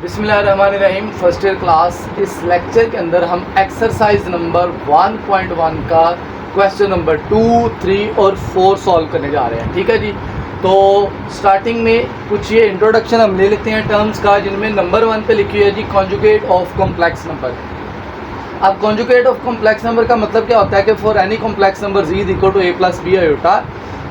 बिस्मिल्लाहिर्रहमानिर्रहीम। First year class. इस lecture के अंदर हम एक्सरसाइज नंबर 1.1 का क्वेश्चन नंबर 2, 3 और 4 सॉल्व करने जा रहे हैं। ठीक है जी। तो स्टार्टिंग में कुछ ये इंट्रोडक्शन हम ले लेते हैं टर्म्स का, जिनमें नंबर 1 पे लिखी है जी कॉन्जुगेट ऑफ कॉम्प्लेक्स नंबर। अब कॉन्जुगेट ऑफ कॉम्प्लेक्स नंबर का मतलब क्या होता है कि for any complex number z equal to a plus b iota,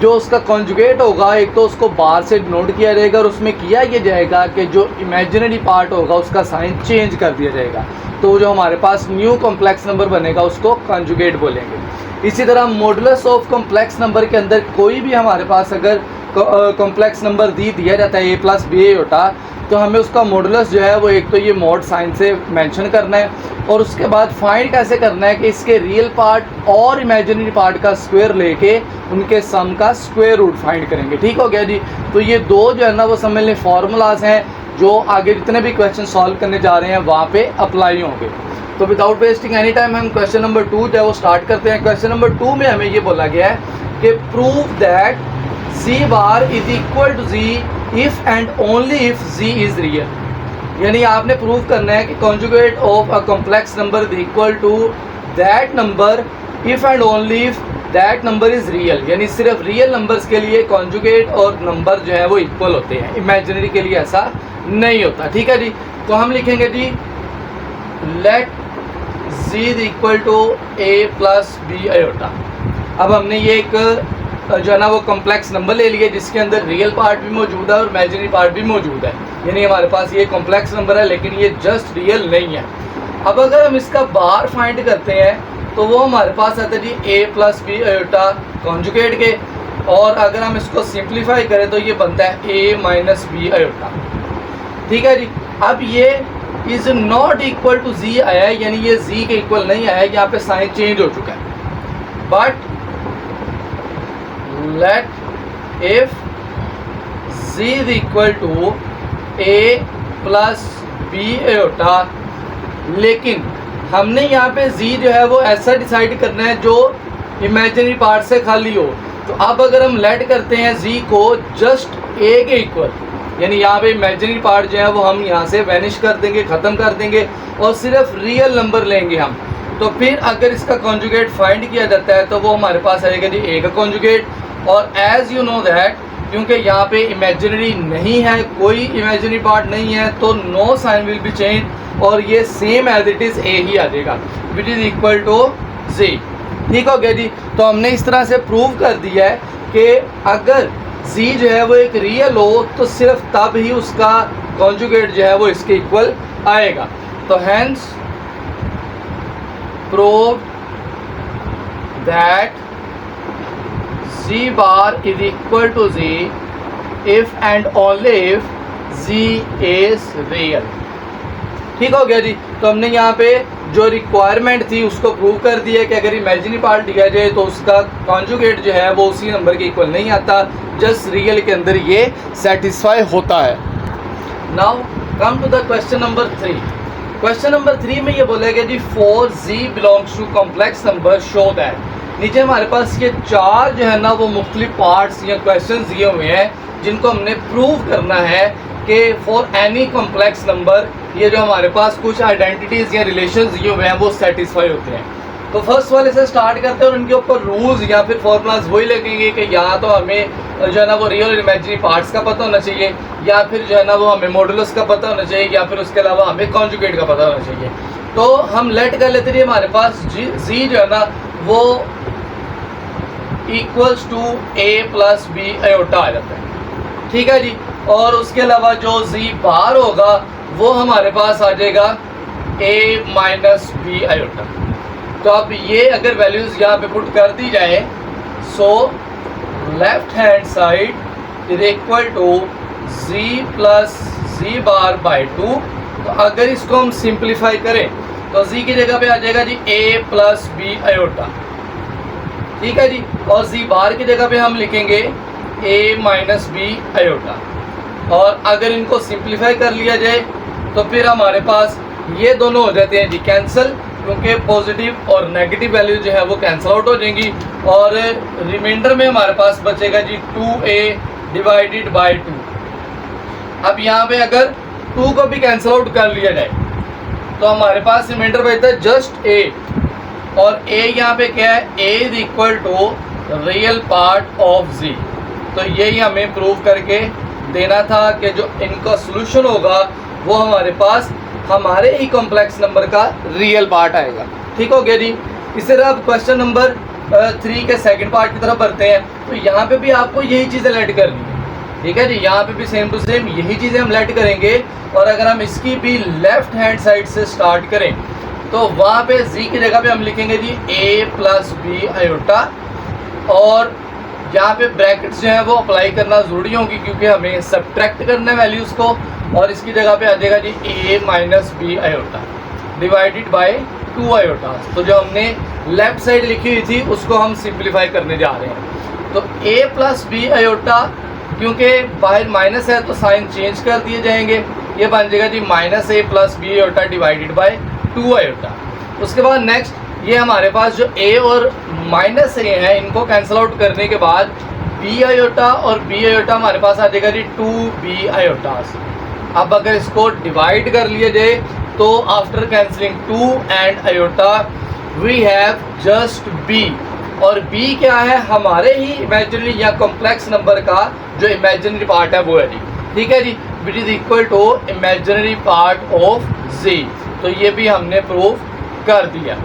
जो उसका कॉन्जुगेट होगा एक तो उसको बार से नोट किया जाएगा और उसमें किया ये जाएगा कि जो इमेजिनरी पार्ट होगा उसका साइन चेंज कर दिया जाएगा। तो जो हमारे पास न्यू कॉम्प्लेक्स नंबर बनेगा उसको कॉन्जुगेट बोलेंगे। इसी तरह मॉडुलस ऑफ कॉम्प्लेक्स नंबर के अंदर कोई भी हमारे पास अगर कॉम्प्लेक्स नंबर दिया जाता है a प्लस बी आयोटा, तो हमें उसका मॉडुलस जो है वो एक तो ये मॉड साइन से मेंशन करना है और उसके बाद फाइंड कैसे करना है कि इसके रियल पार्ट और इमेजिनरी पार्ट का स्क्वायर लेके उनके सम का स्क्वायर रूट फाइंड करेंगे। ठीक हो गया जी। तो ये दो जो है ना वो समझ लें फॉर्मूलाज हैं जो आगे जितने भी क्वेश्चन सॉल्व करने जा रहे हैं वहाँ पे अप्लाई होंगे। तो विदाउट वेस्टिंग एनी टाइम हम क्वेश्चन नंबर 2 जो है वो स्टार्ट करते हैं। क्वेश्चन नंबर 2 में हमें ये बोला गया है कि prove that z bar is equal to z if and only if z is real. यानी आपने प्रूव करना है कि conjugate of a complex number is equal to that number if and only if that number is real. यानी सिर्फ real numbers के लिए conjugate और नंबर जो है वो इक्वल होते हैं, इमेजिनरी के लिए ऐसा नहीं होता। ठीक है जी। तो हम लिखेंगे जी let z is equal to a plus b iota. अब हमने ये एक जो है ना वो कॉम्प्लेक्स नंबर ले लिए जिसके अंदर रियल पार्ट भी मौजूद है और इमेजिनरी पार्ट भी मौजूद है। यानी हमारे पास ये कॉम्प्लेक्स नंबर है लेकिन ये जस्ट रियल नहीं है। अब अगर हम इसका बार फाइंड करते हैं तो वो हमारे पास आता है जी a plus b iota conjugate के, और अगर हम इसको सिंप्लीफाई करें तो ये बनता है a माइनस बी आयोटा। ठीक है जी। अब ये is not equal to z आया है, यानी ये z के इक्वल नहीं आया है, यहाँ पे साइन चेंज हो चुका है। But let if z is equal to a plus b iota, लेकिन हमने यहाँ पे z जो है वो ऐसा डिसाइड करना है जो इमेजिनरी पार्ट से खाली हो। तो अब अगर हम लेट करते हैं z को जस्ट a के इक्वल, यानी यहाँ पे इमेजिनरी पार्ट जो है वो हम यहाँ से वैनिश कर देंगे, ख़त्म कर देंगे और सिर्फ रियल नंबर लेंगे हम। तो फिर अगर इसका कॉन्जुगेट फाइंड किया जाता है तो वो हमारे पास आएगा जी a का कॉन्जुगेट। और एज़ यू नो दैट क्योंकि यहाँ पे इमेजिनरी नहीं है, कोई इमेजिनरी पार्ट नहीं है, तो no sign will be change और ये same as it is a ही आ जाएगा which is equal to z। ठीक हो गया जी। तो हमने इस तरह से प्रूव कर दिया है कि अगर z जो है वो एक रियल हो तो सिर्फ तब ही उसका कॉन्जुगेट जो है वो इसके इक्वल आएगा। तो hence prove that z bar is equal to z if and only if z is real। ठीक हो गया जी। तो हमने यहाँ पे जो रिक्वायरमेंट थी उसको प्रूव कर दिया कि अगर इमेजिनरी पार्ट दिया जाए तो उसका कॉन्जुगेट जो है वो उसी नंबर के इक्वल नहीं आता, जस्ट रियल के अंदर ये सेटिस्फाई होता है। Now come to the question number 3। Question number 3 में ये बोला गया जी for z belongs to complex number show that. नीचे हमारे पास ये चार जो है ना वो मुख्तलिफ पार्ट्स या क्वेश्चन दिए हुए हैं जिनको हमने प्रूव करना है कि फॉर एनी कॉम्प्लेक्स नंबर ये जो हमारे पास कुछ आइडेंटिटीज़ या रिलेशंस दिए हुए हैं वो सेटिस्फाई होते हैं। तो फर्स्ट वाले से स्टार्ट करते हैं और उनके ऊपर रूल्स या फिर फॉर्मूलाज वही लगेंगे कि या तो हमें जो है ना वो रियल और इमेजिनरी पार्ट्स का पता होना चाहिए, या फिर जो है ना वो हमें मॉडुलस का पता होना चाहिए, या फिर उसके अलावा हमें कॉन्जुगेट का पता होना चाहिए। तो हम लेट कर लेते हैं हमारे पास जी जो है ना वो equals to a plus b iota आ जाता है। ठीक है जी। और उसके अलावा जो z बार होगा वो हमारे पास आ जाएगा a माइनस बी आयोटा। तो अब ये अगर वैल्यूज़ यहाँ पे पुट कर दी जाए so left hand side is equal to z plus z bar by 2। तो अगर इसको हम सिंप्लीफाई करें तो z की जगह पे आ जाएगा जी a प्लस बी आयोटा। ठीक है जी। और z बार की जगह पे हम लिखेंगे a माइनस बी आयोटा। और अगर इनको सिंप्लीफाई कर लिया जाए तो फिर हमारे पास ये दोनों हो जाते हैं जी कैंसिल, क्योंकि पॉजिटिव और नेगेटिव वैल्यू जो है वो कैंसिल आउट हो जाएंगी और रिमाइंडर में हमारे पास बचेगा जी 2a डिवाइडेड बाई 2। अब यहाँ पे अगर 2 को भी कैंसिल आउट कर लिया जाए तो हमारे पास रिमाइंडर बचता है जस्ट a, और a यहाँ पे क्या है, a is equal to real part of z। तो यही हमें प्रूव करके देना था कि जो इनका सोल्यूशन होगा वो हमारे पास हमारे ही कॉम्प्लेक्स नंबर का रियल पार्ट आएगा। ठीक हो गया जी। इसी तरह अब क्वेश्चन नंबर 3 के सेकंड पार्ट की तरफ बढ़ते हैं। तो यहाँ पे भी आपको यही चीज़ें लेट करनी है, ठीक है जी। यहाँ पे भी सेम टू सेम यही चीज़ें हम लेट करेंगे, और अगर हम इसकी भी लेफ्ट हैंड साइड से स्टार्ट करें तो वहाँ पे z की जगह पे हम लिखेंगे जी a प्लस बी आयोटा, और यहाँ पे ब्रैकेट्स जो है वो अप्लाई करना ज़रूरी होगी क्योंकि हमें सब्ट्रैक्ट करना है वैल्यूज़ को, और इसकी जगह पे आ जाएगा जी a minus b iota divided by 2 iota. तो जो हमने लेफ्ट साइड लिखी हुई थी उसको हम सिंप्लीफाई करने जा रहे हैं। तो a प्लस बी आयोटा, क्योंकि बाहर माइनस है तो साइन चेंज कर दिए जाएंगे, ये बन जाएगा जी minus a plus b iota divided by 2 iota. उसके बाद नेक्स्ट ये हमारे पास जो a और माइनस a है इनको कैंसिल आउट करने के बाद b आयोटा और b आयोटा हमारे पास आ जाएगा जी 2b आयोटास। अब अगर इसको डिवाइड कर लिया जाए तो after cancelling 2 and iota we have just b, और b क्या है, हमारे ही इमेजिनरी या कॉम्प्लेक्स नंबर का जो इमेजिनरी पार्ट है वो है जी। ठीक है जी, which is equal to imaginary part of z। तो ये भी हमने प्रूव कर दिया।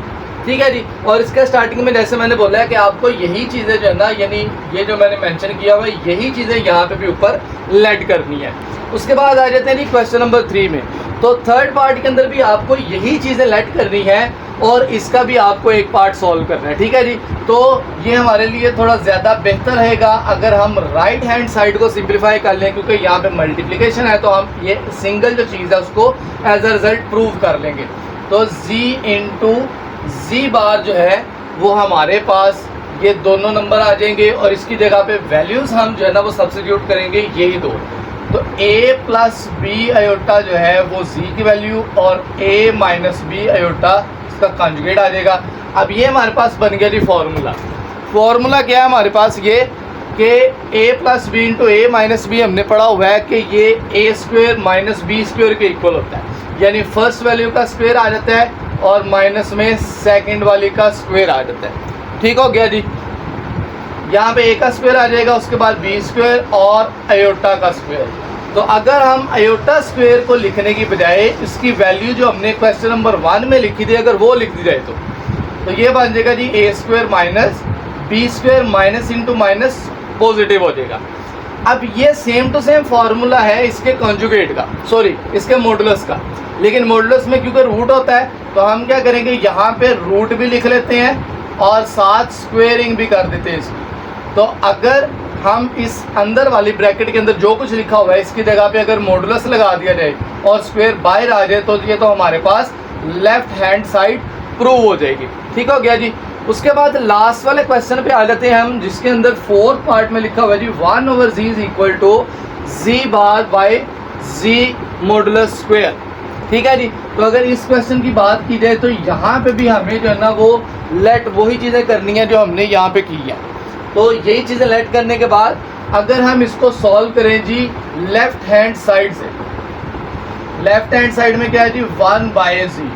ठीक है जी। और इसका स्टार्टिंग में जैसे मैंने बोला है कि आपको यही चीज़ें जो है ना, यानी ये जो मैंने मेंशन किया हुआ है यही चीज़ें यहाँ पे भी ऊपर लेट करनी है। उसके बाद आ जाते हैं जी क्वेश्चन नंबर 3 में। तो थर्ड पार्ट के अंदर भी आपको यही चीज़ें लेट करनी है और इसका भी आपको एक पार्ट सॉल्व करना है। ठीक है जी। तो ये हमारे लिए थोड़ा ज़्यादा बेहतर रहेगा अगर हम राइट हैंड साइड को सिंप्लीफाई कर लें, क्योंकि यहाँ पे मल्टीप्लिकेशन है तो हम ये सिंगल जो चीज़ है उसको एज अ रिजल्ट प्रूव कर लेंगे। तो z इंटू जी बार जो है वो हमारे पास ये दोनों नंबर आ जाएंगे, और इसकी जगह पे वैल्यूज़ हम जो है ना वो सब्स्टिट्यूट करेंगे यही दो। तो a प्लस बी आयोटा जो है वो z की वैल्यू, और a माइनस बी आयोटा इसका कॉन्जुगेट आ जाएगा। अब ये हमारे पास बन गया जी फॉर्मूला क्या है हमारे पास, ये कि a plus b into a minus b हमने पढ़ा हुआ है कि ये a square minus b square के इक्वल होता है, यानी फर्स्ट वैल्यू का स्क्वेयर आ जाता है और माइनस में सेकंड वाली का स्क्वेयर आ जाता है। ठीक हो गया जी। यहाँ पे a का स्क्वायर आ जाएगा, उसके बाद b स्क्वायर और आयोटा का स्क्वायर। तो अगर हम आयोटा स्क्वायर को लिखने की बजाय इसकी वैल्यू जो हमने क्वेश्चन नंबर 1 में लिखी थी अगर वो लिख दी जाए तो ये बन जाएगा जी a square minus b square minus into minus positive हो जाएगा। अब ये सेम टू सेम फार्मूला है इसके कॉन्जुगेट का, सॉरी इसके मॉडुलस का, लेकिन मॉडुलस में क्योंकि रूट होता है तो हम क्या करेंगे यहाँ पे रूट भी लिख लेते हैं और साथ स्क्वेयरिंग भी कर देते हैं इसकी। तो अगर हम इस अंदर वाली ब्रैकेट के अंदर जो कुछ लिखा हुआ है इसकी जगह पे अगर मॉडुलस लगा दिया जाए और स्क्वेयर बाहर आ जाए तो ये तो हमारे पास लेफ्ट हैंड साइड प्रूव हो जाएगी। ठीक हो गया जी। उसके बाद लास्ट वाले क्वेश्चन पे आ जाते हैं हम, जिसके अंदर फोर्थ पार्ट में लिखा हुआ है जी 1/z is equal to z bar by z modulus square. ठीक है जी। तो अगर इस क्वेश्चन की बात की जाए तो यहाँ पे भी हमें जो है ना वो लेट वही चीज़ें करनी है जो हमने यहाँ पे की है। तो यही चीज़ें लेट करने के बाद अगर हम इसको सॉल्व करें जी लेफ्ट हैंड साइड से, लेफ्ट हैंड साइड में क्या है जी 1/z,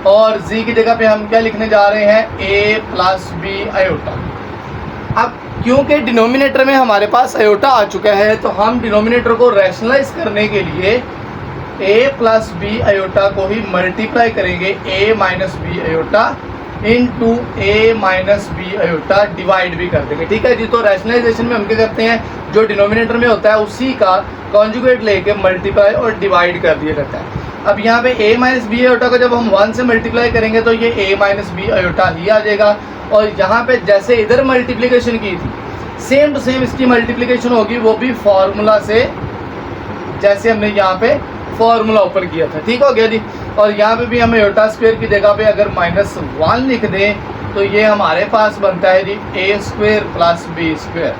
और z की जगह पे हम क्या लिखने जा रहे हैं a प्लस बी आयोटा। अब क्योंकि डिनोमिनेटर में हमारे पास आयोटा आ चुका है तो हम डिनोमिनेटर को रैशनलाइज करने के लिए a प्लस बी आयोटा को ही मल्टीप्लाई करेंगे a minus b iota into a minus b iota divide भी कर देंगे। ठीक है जी। तो रैशनलाइजेशन में हम क्या करते हैं जो डिनोमिनेटर में होता है उसी का कॉन्जुगेट लेके मल्टीप्लाई और डिवाइड कर दिया जाता है। अब यहाँ पे a माइनस बी आयोटा को जब हम 1 से मल्टीप्लाई करेंगे तो ये a माइनस बी आयोटा ही आ जाएगा, और यहाँ पे जैसे इधर मल्टीप्लिकेशन की थी सेम टू सेम इसकी मल्टीप्लिकेशन होगी वो भी फार्मूला से, जैसे हमने यहाँ पे फार्मूला ऊपर किया था। ठीक हो गया जी। और यहाँ पे भी हम आयोटा स्क्वायर की जगह पे अगर -1 लिख दें तो ये हमारे पास बनता है जी a square plus b square.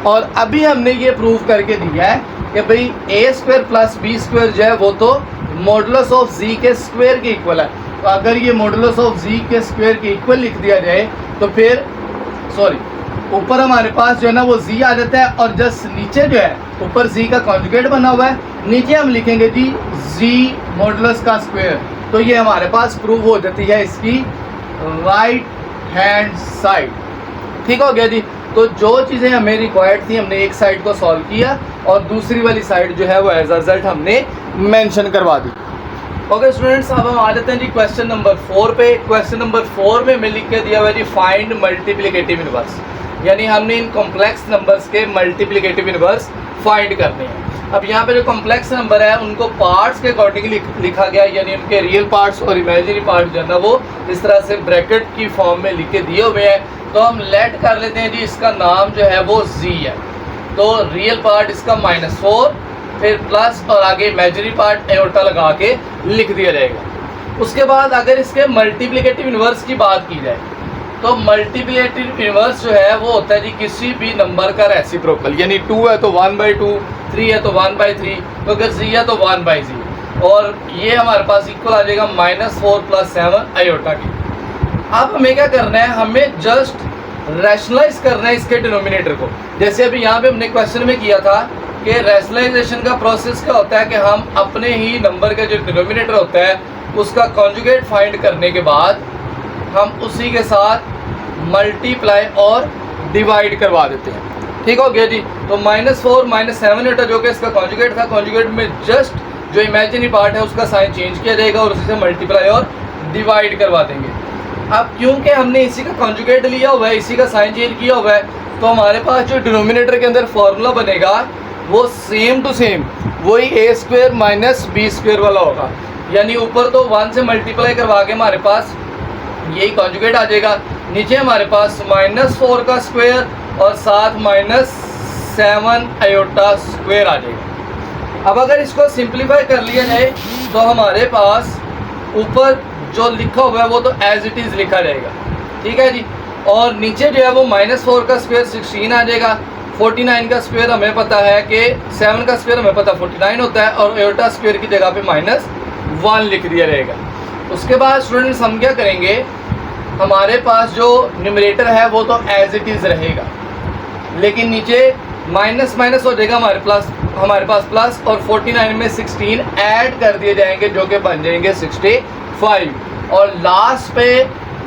और अभी हमने ये प्रूव करके दिया है कि भाई a square plus b square जो है वो तो मॉडुलस ऑफ z के स्क्वायर के इक्वल है। तो अगर ये मॉडुलस ऑफ z के स्क्वायर के इक्वल लिख दिया जाए तो फिर ऊपर हमारे पास जो है ना वो z आ जाता है और जस्ट नीचे जो है ऊपर z का कॉन्जुगेट बना हुआ है, नीचे हम लिखेंगे जी z मॉडुलस का स्क्वायर। तो ये हमारे पास प्रूव हो जाती है इसकी राइट हैंड साइड। ठीक हो गया जी। तो जो चीज़ें हमें रिक्वायर्ड थी हमने एक साइड को सॉल्व किया और दूसरी वाली साइड जो है वो एज अ रिजल्ट हमने मेंशन करवा दी। ओके स्टूडेंट्स, अब हम आ जाते हैं जी क्वेश्चन नंबर 4 पे। क्वेश्चन नंबर 4 में लिख के दिया हुआ है जी फाइंड मल्टीप्लिकेटिव इनवर्स, यानी हमने इन कॉम्प्लेक्स नंबर्स के मल्टीप्लिकेटिव इनवर्स फाइंड करने हैं। अब यहाँ पे जो कॉम्प्लेक्स नंबर है उनको पार्ट्स के अकॉर्डिंग लिखा गया, यानी उनके रियल पार्ट्स और इमेजिनरी पार्ट्स जो है ना वो इस तरह से ब्रैकेट की फॉर्म में लिख के दिए हुए हैं। तो हम लेट कर लेते हैं जी, इसका नाम जो है वो z है। तो रियल पार्ट इसका -4, फिर प्लस और आगे इमेजिनरी पार्ट एओर्टा लगा के लिख दिया जाएगा। उसके बाद अगर इसके मल्टीप्लिकेटिव इनवर्स की बात की जाए तो मल्टीप्लिकेटिव इनवर्स जो है वो होता है जी किसी भी नंबर का रेसिप्रोकल, यानी 2 है तो 1/2, 3 है तो 1/3, तो अगर z है तो 1/z, और ये हमारे पास इक्वल आ जाएगा -4 + 7 आयोटा की। अब हमें क्या करना है, हमें जस्ट रैशनलाइज करना है इसके डिनोमिनेटर को। जैसे अभी यहाँ पे हमने क्वेश्चन में किया था कि रैशनलाइजेशन का प्रोसेस क्या होता है कि हम अपने ही नंबर का जो डिनोमिनेटर होता है उसका कॉन्जुगेट फाइंड करने के बाद हम उसी के साथ मल्टीप्लाई और डिवाइड करवा देते हैं। ठीक हो गया जी। तो -4 - 7 होता जो कि इसका कॉन्जुगेट था, कॉन्जुगेट में जस्ट जो इमेजिनरी पार्ट है उसका साइन चेंज किया जाएगा और उसी से मल्टीप्लाई और डिवाइड करवा देंगे। अब क्योंकि हमने इसी का कॉन्जुगेट लिया हुआ है, इसी का साइन चेंज किया हुआ है, तो हमारे पास जो डिनोमिनेटर के अंदर फॉर्मूला बनेगा वो सेम टू सेम वही a² - b² वाला होगा, यानी ऊपर तो 1 से मल्टीप्लाई करवा के हमारे पास यही कॉन्जुगेट आ जाएगा, नीचे हमारे पास -4 का स्क्वायर और साथ -7 आयोटा स्क्वायर आ जाएगा। अब अगर इसको सिंप्लीफाई कर लिया जाए तो हमारे पास ऊपर जो लिखा हुआ है वो तो एज इट इज़ लिखा जाएगा। ठीक है जी। और नीचे जो है वो -4 का स्क्वायर 16 आ जाएगा, 49 का स्क्वायर हमें पता है कि 7 का स्क्वायर हमें पता 49 होता है, और आयोटा स्क्वायर की जगह पे -1 लिख दिया जाएगा। उसके बाद स्टूडेंट्स हम क्या करेंगे, हमारे पास जो न्यूमरेटर है वो तो एज इट इज़ रहेगा, लेकिन नीचे माइनस हो जाएगा हमारे पास प्लस, और 49 में 16 ऐड कर दिए जाएंगे जो कि बन जाएंगे 65, और लास्ट पे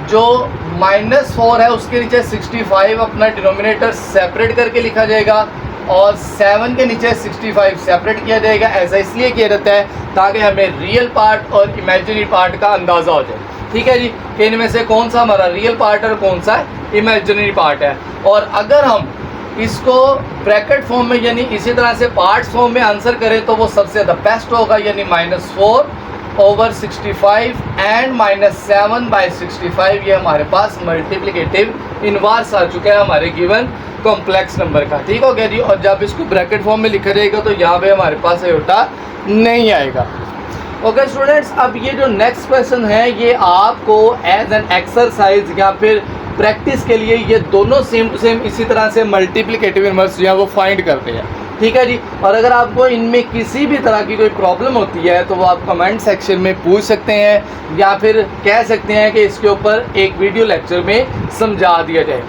जो -4 है उसके नीचे 65 अपना डिनोमिनेटर सेपरेट करके लिखा जाएगा और 7 के नीचे 65 सेपरेट किया जाएगा। ऐसा इसलिए किया जाता है ताकि हमें रियल पार्ट और इमेजिनरी पार्ट का अंदाज़ा हो जाए। ठीक है जी, कि इनमें से कौन सा हमारा रियल पार्ट और कौन सा इमेजिनरी पार्ट है। और अगर हम इसको ब्रैकेट फॉर्म में यानी इसी तरह से पार्ट्स फॉर्म में आंसर करें तो वो सबसे द बेस्ट होगा, यानी -4/65 एंड -7/65 ये हमारे पास मल्टीप्लिकेटिव इनवर्स आ चुका है हमारे गिवन कॉम्प्लेक्स नंबर का। ठीक हो गया जी। और जब इसको ब्रैकेट फॉर्म में लिखा जाएगा तो यहाँ पे हमारे पास आयोटा नहीं आएगा। ओके स्टूडेंट्स, अब ये जो नेक्स्ट क्वेश्चन है ये आपको एज एन एक्सरसाइज या फिर प्रैक्टिस के लिए ये दोनों सेम टू सेम इसी तरह से मल्टीप्लिकेटिव इनवर्स जो है वो फाइंड करते हैं। ठीक है जी। और अगर आपको इनमें किसी भी तरह की कोई प्रॉब्लम होती है तो वो आप कमेंट सेक्शन में पूछ सकते हैं या फिर कह सकते हैं कि इसके ऊपर एक वीडियो लेक्चर में समझा दिया जाए।